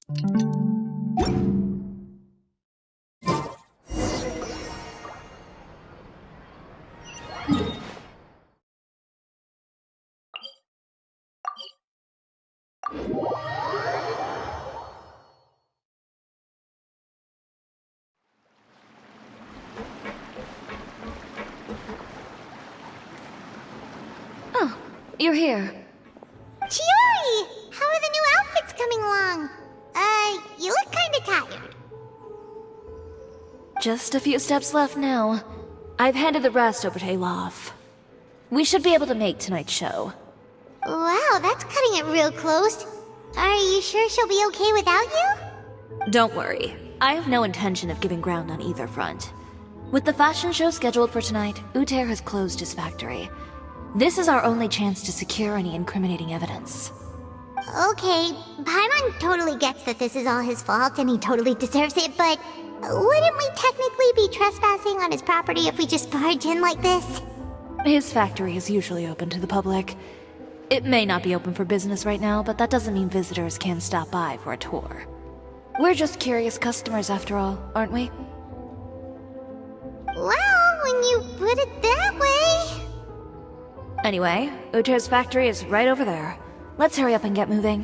Oh, you're here. Chiori! How are the new outfits coming along? You look kinda tired. Just a few steps left now. I've handed the rest over to Olaf. We should be able to make tonight's show. Wow, that's cutting it real close. Are you sure she'll be okay without you? Don't worry. I have no intention of giving ground on either front. With the fashion show scheduled for tonight, Uter has closed his factory. This is our only chance to secure any incriminating evidence. Okay, Paimon totally gets that this is all his fault and he totally deserves it, but wouldn't we technically be trespassing on his property if we just barge in like this? His factory is usually open to the public. It may not be open for business right now, but that doesn't mean visitors can't stop by for a tour. We're just curious customers after all, aren't we? Well, when you put it that way... Anyway, Uter's factory is right over there. Let's hurry up and get moving.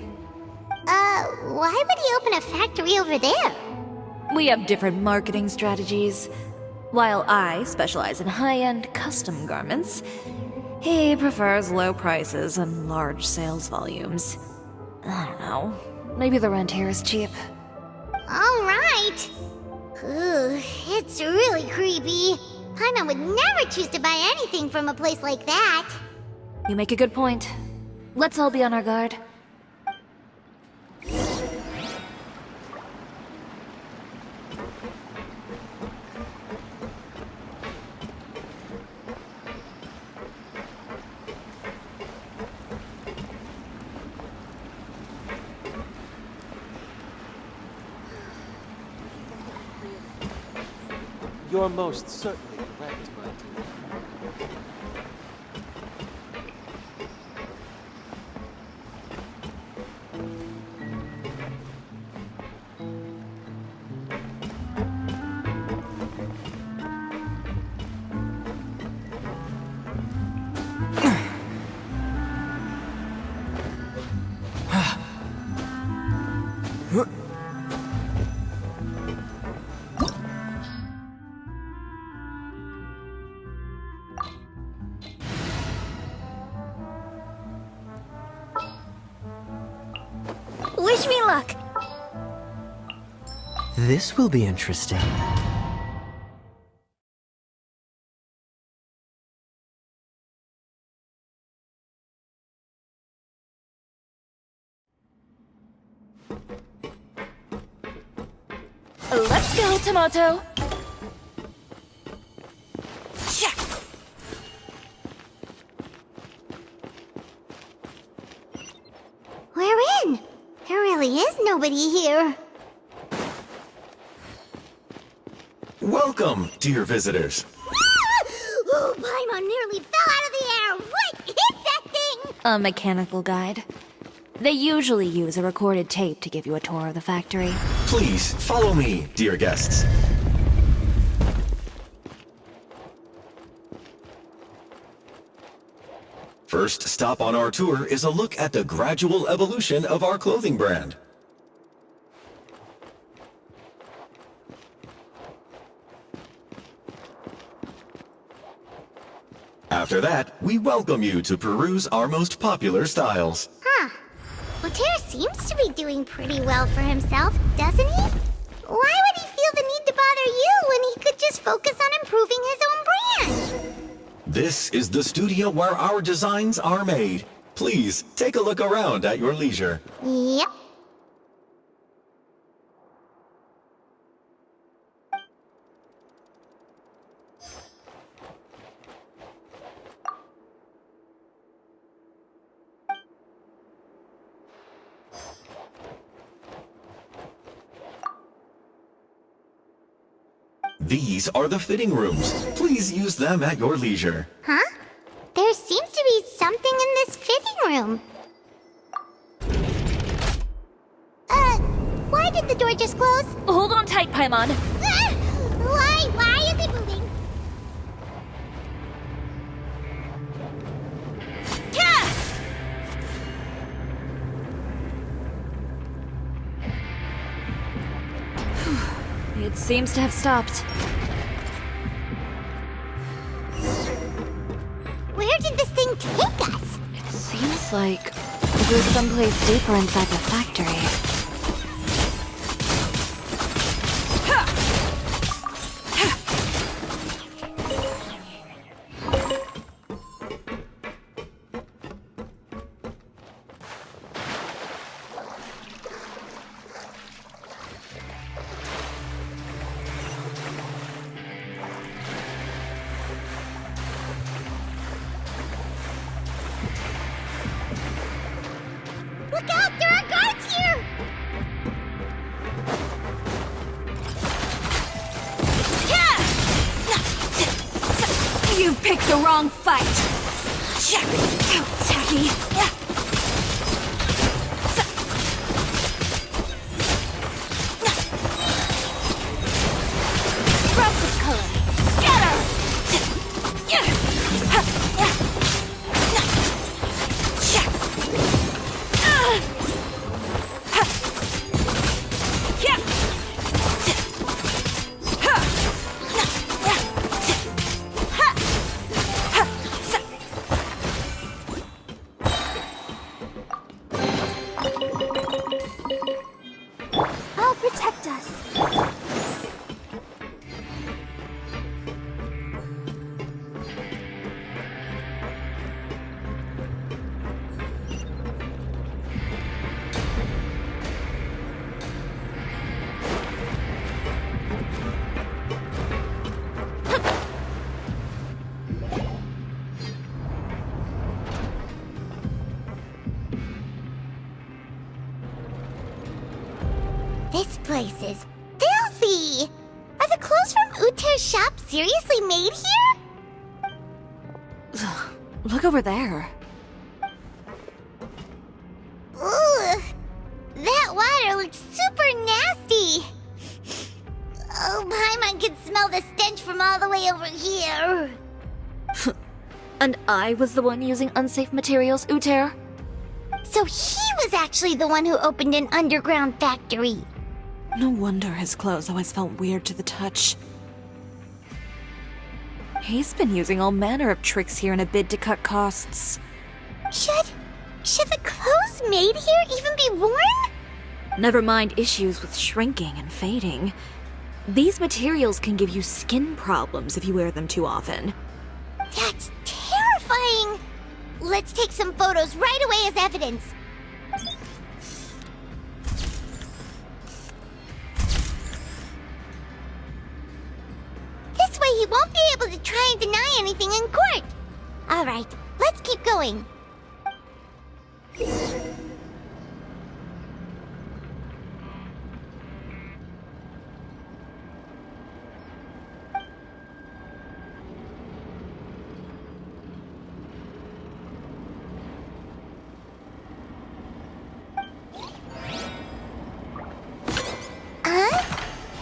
Why would he open a factory over there? We have different marketing strategies. While I specialize in high-end custom garments, he prefers low prices and large sales volumes. I don't know. Maybe the rent here is cheap. Alright. Ooh, it's really creepy. Paimon would never choose to buy anything from a place like that. You make a good point. Let's all be on our guard. You're most certainly correct, my dear. Wish me luck! This will be interesting. Let's go, Tomato! We're in. There really is nobody here. Welcome, dear visitors. Oh, Paimon nearly fell out of the air. What is that thing? A mechanical guide. They usually use a recorded tape to give you a tour of the factory. Please follow me, dear guests. First stop on our tour is a look at the gradual evolution of our clothing brand. After that, we welcome you to peruse our most popular styles. Huh. Later seems to be doing pretty well for himself, doesn't he? Why would he feel the need to bother you when he could just focus on improving his own brand? This is the studio where our designs are made. Please, take a look around at your leisure. Yep. These are the fitting rooms. Please use them at your leisure. Huh? There seems to be something in this fitting room. Why Why did the door just close? Hold on tight, Paimon. Ah! Why is it moving? It seems to have stopped. Where did this thing take us? It seems like it was someplace deeper inside the factory. Look out! There are guards here! You picked the wrong fight! Tacky! Drops of color! Scatter! I'll protect us. This place is filthy! Are the clothes from Uther's shop seriously made here? Look over there. Ugh! That water looks super nasty! Oh, Paimon can smell the stench from all the way over here. And I was the one using unsafe materials, Uther? So he was actually the one who opened an underground factory. No wonder his clothes always felt weird to the touch. He's been using all manner of tricks here in a bid to cut costs. Should the clothes made here even be worn? Never mind issues with shrinking and fading. These materials can give you skin problems if you wear them too often. That's terrifying! Let's take some photos right away as evidence. This way he won't be able to try and deny anything in court. All right, let's keep going.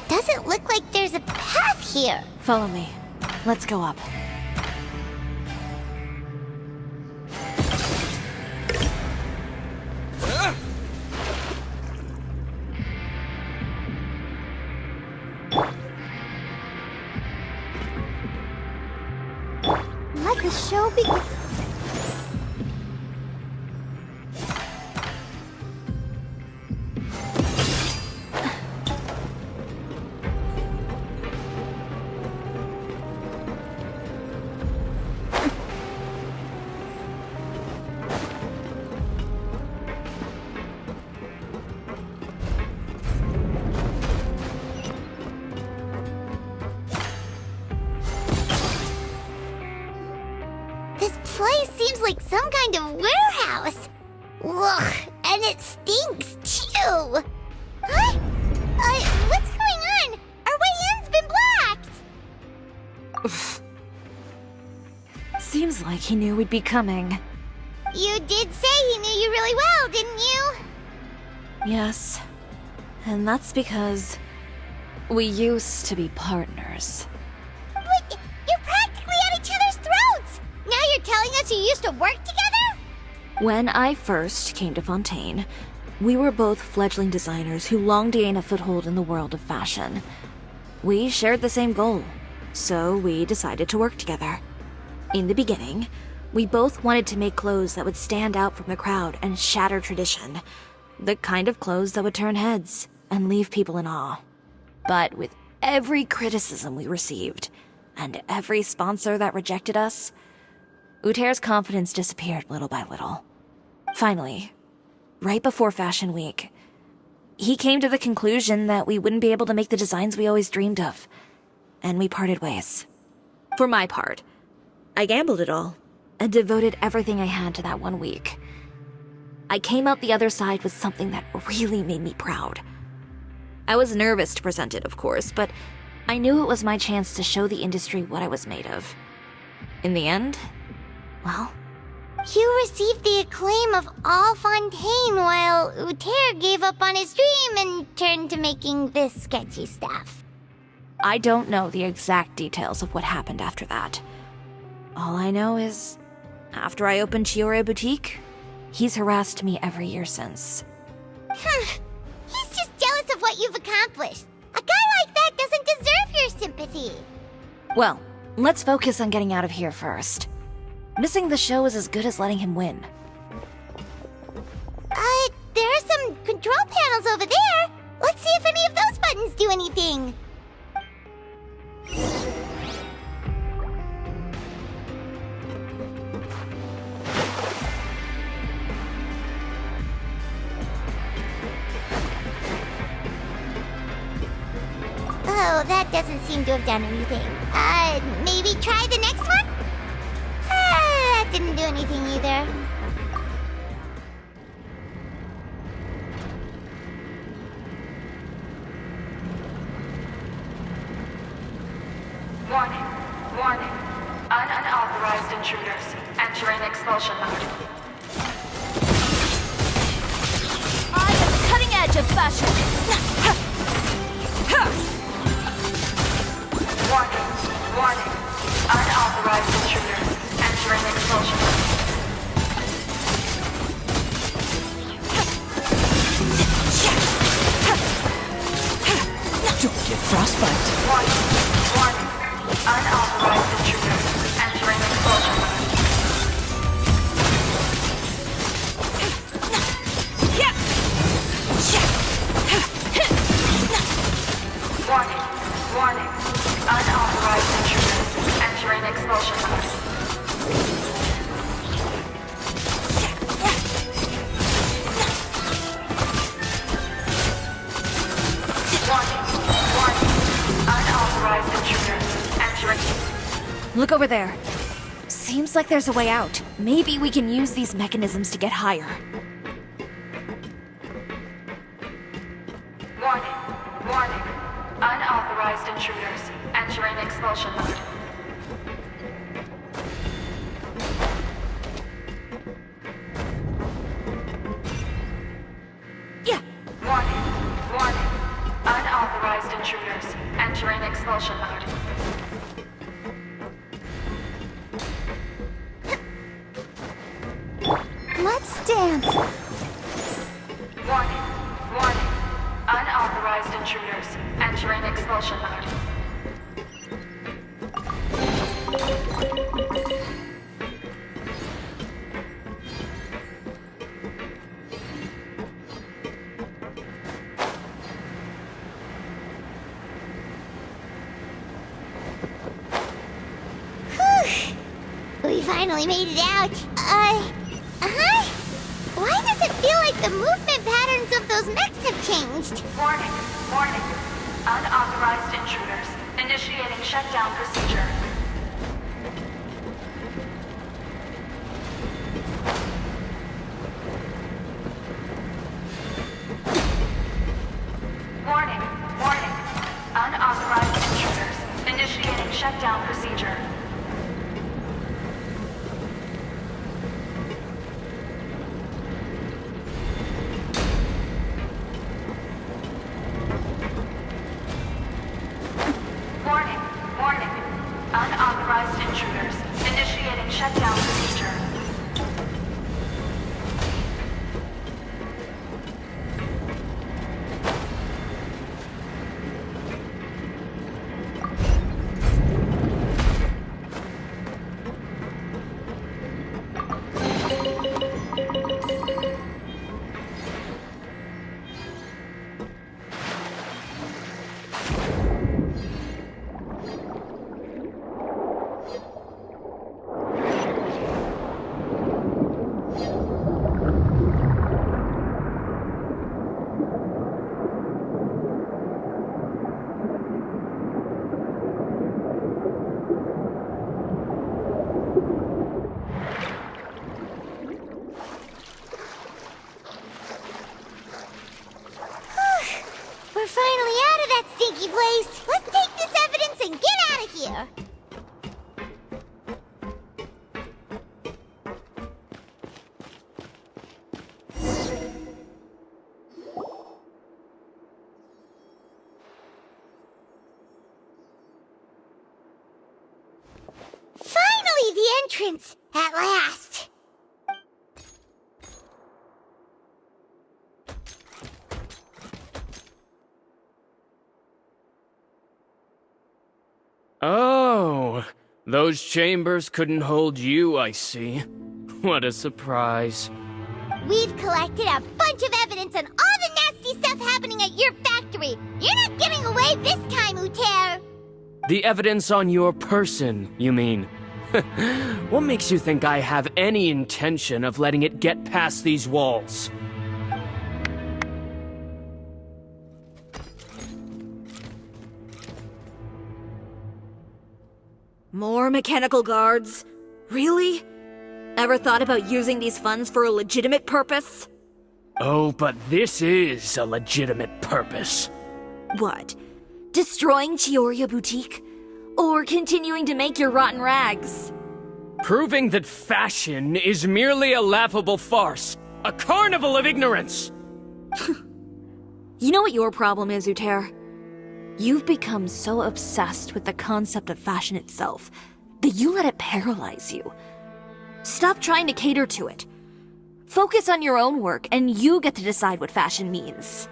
Doesn't look like there's a path here. Follow me. Let's go up. Let the show begin. This place seems like some kind of warehouse. Ugh, and it stinks too. Huh? What's going on? Our way in's been blocked. Seems like he knew we'd be coming. You did say he knew you really well, didn't you? Yes. And that's because we used to be partners. But you're practically at each other's throats! Now you're telling us you used to work together? When I first came to Fontaine, we were both fledgling designers who longed to gain a foothold in the world of fashion. We shared the same goal, so we decided to work together. In the beginning, we both wanted to make clothes that would stand out from the crowd and shatter tradition. The kind of clothes that would turn heads and leave people in awe. But with every criticism we received, and every sponsor that rejected us, Uter's confidence disappeared little by little. Finally, right before Fashion Week, he came to the conclusion that we wouldn't be able to make the designs we always dreamed of, and we parted ways. For my part, I gambled it all, and devoted everything I had to that 1 week. I came out the other side with something that really made me proud. I was nervous to present it, of course, but I knew it was my chance to show the industry what I was made of. In the end, well, You received the acclaim of all Fontaine while Uter gave up on his dream and turned to making this sketchy stuff. I don't know the exact details of what happened after that. All I know is, after I opened Cisoria Boutique, he's harassed me every year since. He's just jealous of what you've accomplished. A guy like that doesn't deserve your sympathy. Well, let's focus on getting out of here first. Missing the show is as good as letting him win. There are some control panels over there. Let's see if any of those buttons do anything. Oh, that doesn't seem to have done anything. Maybe try the next one? That didn't do anything either. Warning. Warning. Unauthorized intruders entering expulsion mode. I am the cutting edge of fashion! Warning. Warning. Unauthorized intruders entering expulsion mode. Don't get frostbite. Warning. Warning. Unauthorized intruders entering expulsion mode. Warning. Warning. Unauthorized intruders entering expulsion mode. Warning. Warning. Unauthorized intruders entering. Look over there. Seems like there's a way out. Maybe we can use these mechanisms to get higher. Warning. Warning. Unauthorized intruders entering expulsion mode. Yeah. Warning. Warning. Unauthorized intruders entering expulsion mode. Let's dance. Warning. Warning. Unauthorized intruders entering expulsion mode. We finally made it out. Why does it feel like the movement patterns of those mechs have changed? Warning. Warning. Unauthorized intruders initiating shutdown procedure. Warning. Warning. Unauthorized intruders initiating shutdown procedure. that stinky place! Let's take this evidence and get out of here! Finally, the entrance! At last! Oh, those chambers couldn't hold you, I see. What a surprise. We've collected a bunch of evidence on all the nasty stuff happening at your factory. You're not getting away this time, Uter. The evidence on your person, you mean? What makes you think I have any intention of letting it get past these walls? More mechanical guards? Really? Ever thought about using these funds for a legitimate purpose? Oh, but this is a legitimate purpose. What? Destroying Cisoria Boutique? Or continuing to make your rotten rags? Proving that fashion is merely a laughable farce. A carnival of ignorance! You know what your problem is, Uter? You've become so obsessed with the concept of fashion itself that you let it paralyze you. Stop trying to cater to it. Focus on your own work, and you get to decide what fashion means.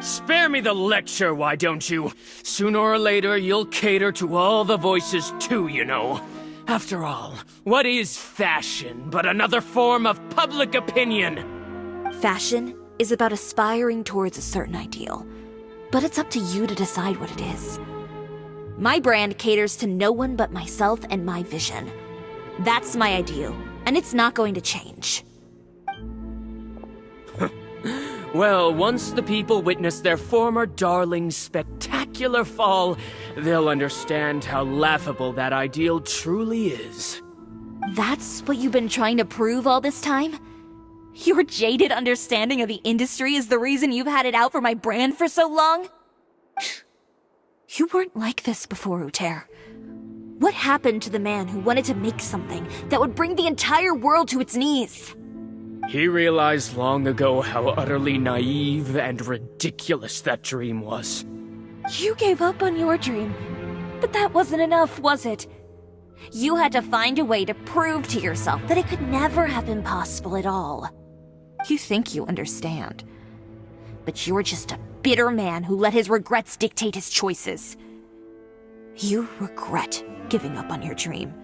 Spare me the lecture, why don't you? Sooner or later, you'll cater to all the voices too, you know. After all, what is fashion but another form of public opinion? Fashion is about aspiring towards a certain ideal, but it's up to you to decide what it is. My brand caters to no one but myself and my vision. That's my ideal, and it's not going to change. Well, once the people witness their former darling's spectacular fall, they'll understand how laughable that ideal truly is. That's what you've been trying to prove all this time? Your jaded understanding of the industry is the reason you've had it out for my brand for so long? You weren't like this before, Uter. What happened to the man who wanted to make something that would bring the entire world to its knees? He realized long ago how utterly naive and ridiculous that dream was. You gave up on your dream, but that wasn't enough, was it? You had to find a way to prove to yourself that it could never have been possible at all. You think you understand, but you're just a bitter man who let his regrets dictate his choices. You regret giving up on your dream.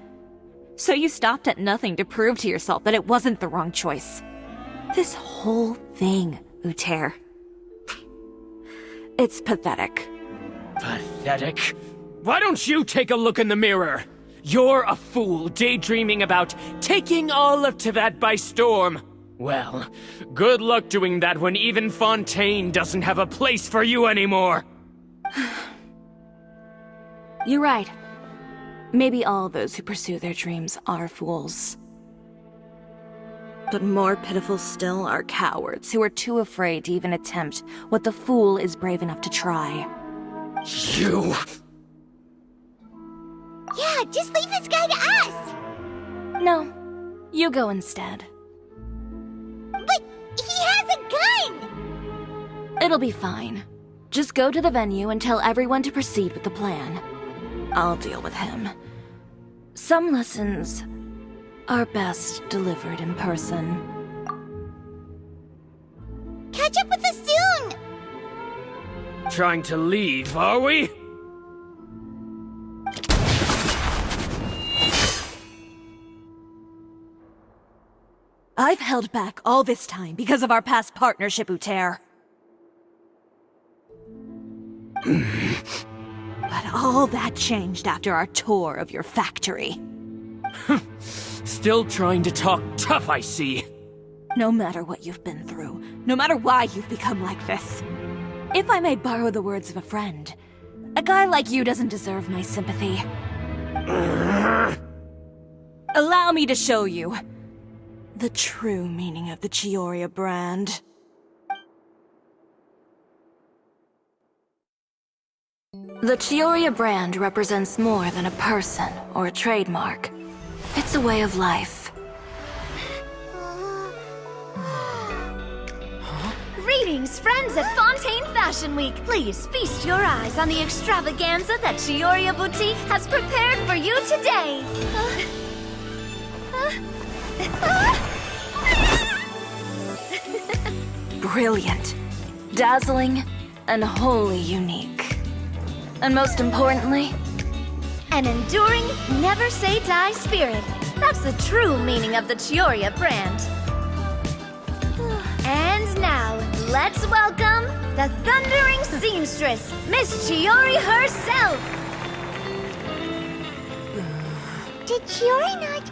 So you stopped at nothing to prove to yourself that it wasn't the wrong choice. This whole thing, Uter. It's pathetic. Pathetic? Why don't you take a look in the mirror? You're a fool daydreaming about taking all of Tibet by storm. Well, good luck doing that when even Fontaine doesn't have a place for you anymore. You're right. Maybe all those who pursue their dreams are fools. But more pitiful still are cowards who are too afraid to even attempt what the fool is brave enough to try. You... Yeah, just leave this guy to us! No, you go instead. But he has a gun! It'll be fine. Just go to the venue and tell everyone to proceed with the plan. I'll deal with him. Some lessons are best delivered in person. Catch up with us soon! Trying to leave, are we? I've held back all this time because of our past partnership, Uter. But all that changed after our tour of your factory. Still trying to talk tough, I see. No matter what you've been through, no matter why you've become like this. If I may borrow the words of a friend, a guy like you doesn't deserve my sympathy. Allow me to show you the true meaning of the Cisoria brand. The Cisoria brand represents more than a person or a trademark. It's a way of life. Greetings, friends at Fontaine Fashion Week. Please feast your eyes on the extravaganza that Cisoria Boutique has prepared for you today. Brilliant, dazzling, and wholly unique. And most importantly, An enduring, never-say-die spirit. That's the true meaning of the Cisoria brand. And now, let's welcome the thundering seamstress, Miss Cisoria herself. Did Chiori not...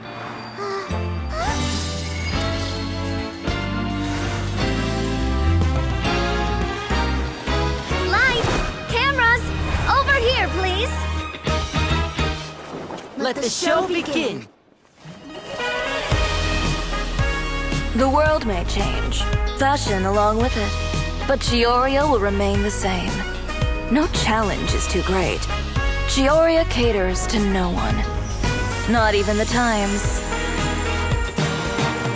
Lights, cameras, over here, please. Let the show begin! the world may change, fashion along with it, but Cisoria will remain the same. No challenge is too great. Cisoria caters to no one. Not even the times.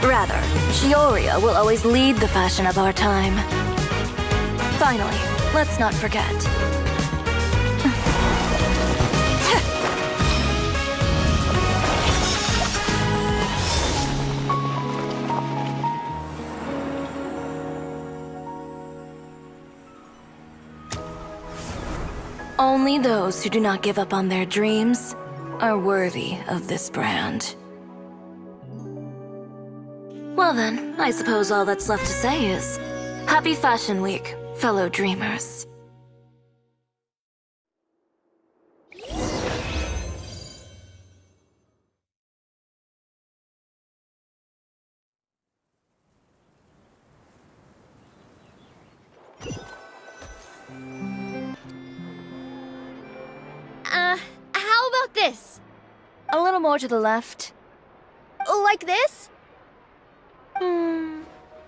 Rather, Cisoria will always lead the fashion of our time. Finally, let's not forget. Only those who do not give up on their dreams are worthy of this brand. Well then, I suppose all that's left to say is, Happy Fashion Week, fellow dreamers. How about this? A little more to the left. Like this?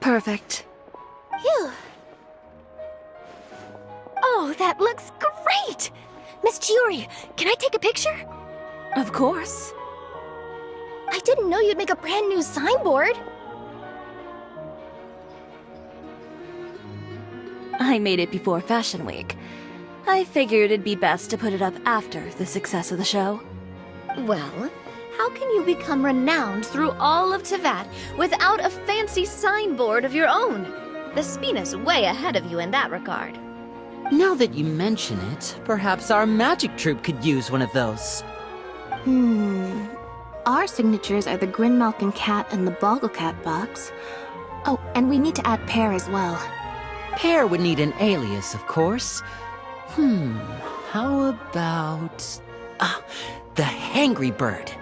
Perfect. Phew. Oh, that looks great! Miss Chiori, can I take a picture? Of course. I didn't know you'd make a brand new signboard. I made it before Fashion Week. I figured it'd be best to put it up after the success of the show. Well, how can you become renowned through all of Tevat without a fancy signboard of your own? The Spina's way ahead of you in that regard. Now that you mention it, perhaps our magic troupe could use one of those. Our signatures are the Grinmalkin Cat and the Bogglecat box. Oh, and we need to add Pear as well. Pear would need an alias, of course. How about... the Hangry Bird.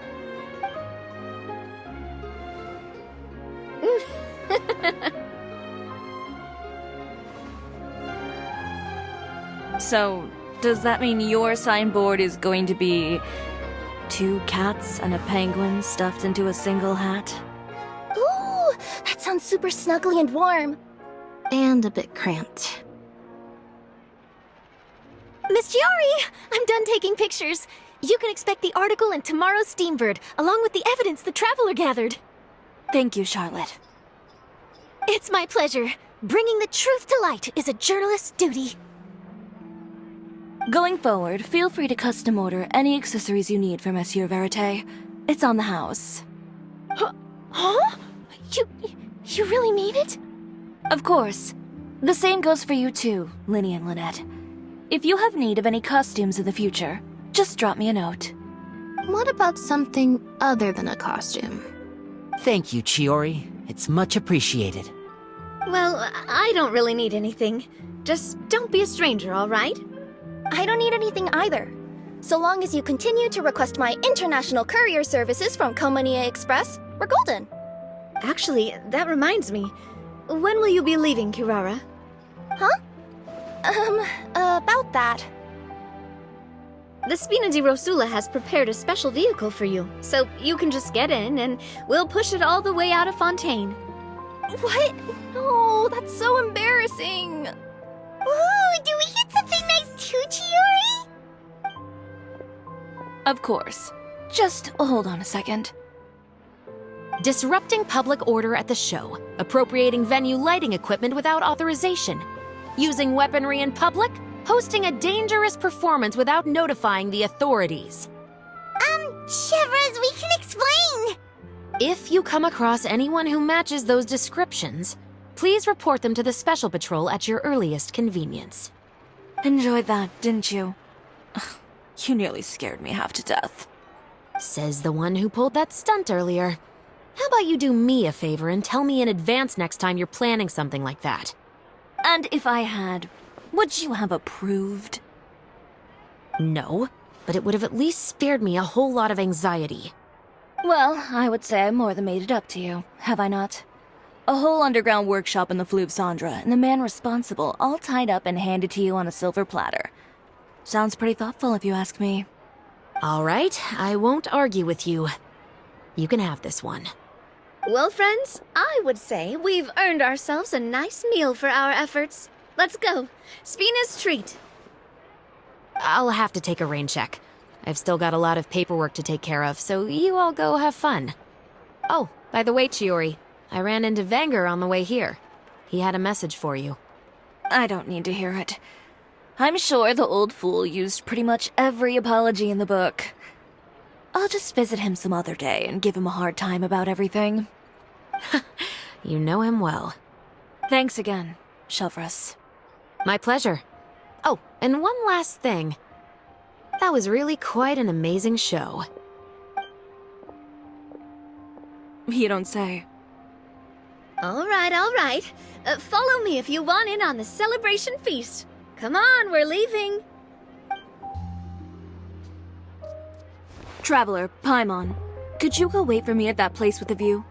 So, does that mean your signboard is going to be 2 cats and a penguin stuffed into a single hat? Ooh, that sounds super snuggly and warm. And a bit cramped. Miss Chiori, I'm done taking pictures. You can expect the article in tomorrow's Steambird, along with the evidence the Traveler gathered. Thank you, Charlotte. It's my pleasure. Bringing the truth to light is a journalist's duty. Going forward, feel free to custom order any accessories you need for Monsieur Verite. It's on the house. Huh? You really mean it? Of course. The same goes for you too, Linny and Lynette. If you have need of any costumes in the future, just drop me a note. What about something other than a costume? Thank you, Chiori. It's much appreciated. Well, I don't really need anything. Just don't be a stranger, all right? I don't need anything either. So long as you continue to request my international courier services from Komania Express, we're golden. Actually, that reminds me. When will you be leaving, Kirara? About that. The Spina di Rosula has prepared a special vehicle for you, so you can just get in and we'll push it all the way out of Fontaine. What? No, that's so embarrassing. Ooh, do we get something nice too, Chiori? Of course. Just hold on a second. Disrupting public order at the show, appropriating venue lighting equipment without authorization, using weaponry in public, hosting a dangerous performance without notifying the authorities. Shivers, we can explain! If you come across anyone who matches those descriptions, please report them to the Special Patrol at your earliest convenience. Enjoyed that, didn't you? Ugh, you nearly scared me half to death. Says the one who pulled that stunt earlier. How about you do me a favor and tell me in advance next time you're planning something like that? And if I had, would you have approved? No, but it would have at least spared me a whole lot of anxiety. Well, I would say I more than made it up to you, have I not? A whole underground workshop in the Fleuve Sandra, and the man responsible all tied up and handed to you on a silver platter. Sounds pretty thoughtful if you ask me. All right, I won't argue with you. You can have this one. Well, friends, I would say we've earned ourselves a nice meal for our efforts. Let's go. Spina's treat. I'll have to take a rain check. I've still got a lot of paperwork to take care of, so you all go have fun. Oh, by the way, Chiori, I ran into Vanger on the way here. He had a message for you. I don't need to hear it. I'm sure the old fool used pretty much every apology in the book. I'll just visit him some other day and give him a hard time about everything. You know him well. Thanks again, Shelvrus. My pleasure. Oh, and one last thing. That was really quite an amazing show. You don't say. All right. Follow me if you want in on the celebration feast. Come on, we're leaving. Traveler, Paimon, could you go wait for me at that place with the view?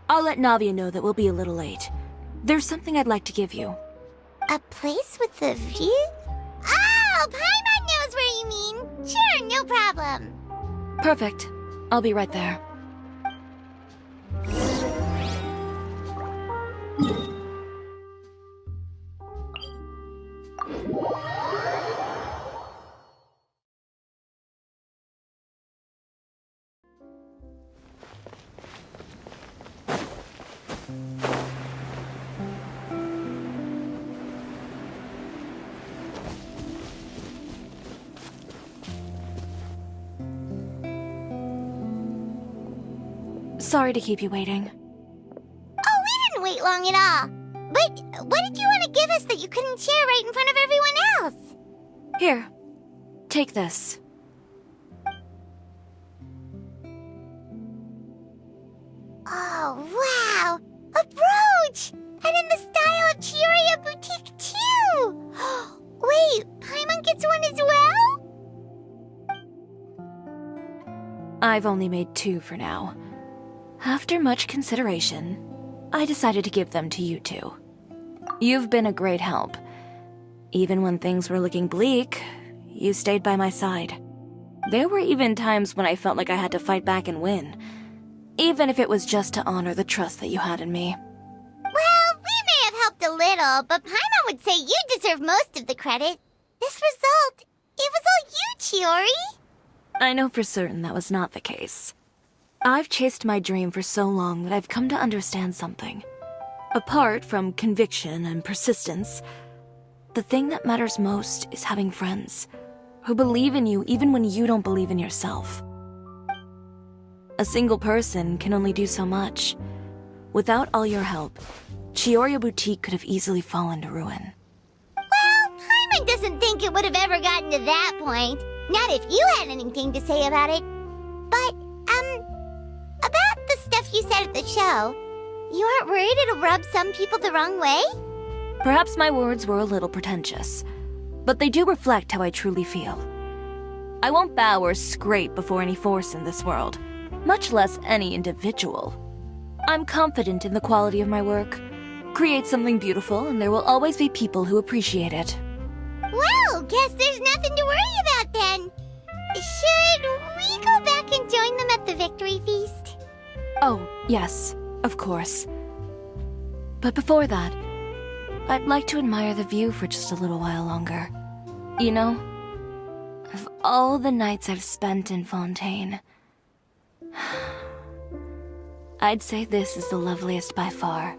I'll let Navia know that we'll be a little late. There's something I'd like to give you. A place with a view? Oh, Paimon knows where you mean. Sure, no problem. Perfect. I'll be right there. Sorry to keep you waiting. Oh, we didn't wait long at all. But what did you want to give us that you couldn't share right in front of everyone else? Here, take this. Oh, wow! A brooch! And in the style of Cisoria Boutique, too! Wait, Paimon gets one as well? I've only made 2 for now. After much consideration, I decided to give them to you two. You've been a great help. Even when things were looking bleak, you stayed by my side. There were even times when I felt like I had to fight back and win, even if it was just to honor the trust that you had in me. Well, we may have helped a little, but Paimon would say you deserve most of the credit. This result, it was all you, Chiori. I know for certain that was not the case. I've chased my dream for so long that I've come to understand something. Apart from conviction and persistence, the thing that matters most is having friends who believe in you even when you don't believe in yourself. A single person can only do so much. Without all your help, Cisoria Boutique could have easily fallen to ruin. Well, Paimon doesn't think it would have ever gotten to that point. Not if you had anything to say about it. But, about the stuff you said at the show, you aren't worried it'll rub some people the wrong way? Perhaps my words were a little pretentious, but they do reflect how I truly feel. I won't bow or scrape before any force in this world, much less any individual. I'm confident in the quality of my work. Create something beautiful, and there will always be people who appreciate it. Well, guess there's nothing to worry about then. Should we go back and join them at the victory feast? Oh, yes, of course. But before that, I'd like to admire the view for just a little while longer. You know, Of all the nights I've spent in Fontaine, I'd say this is the loveliest by far.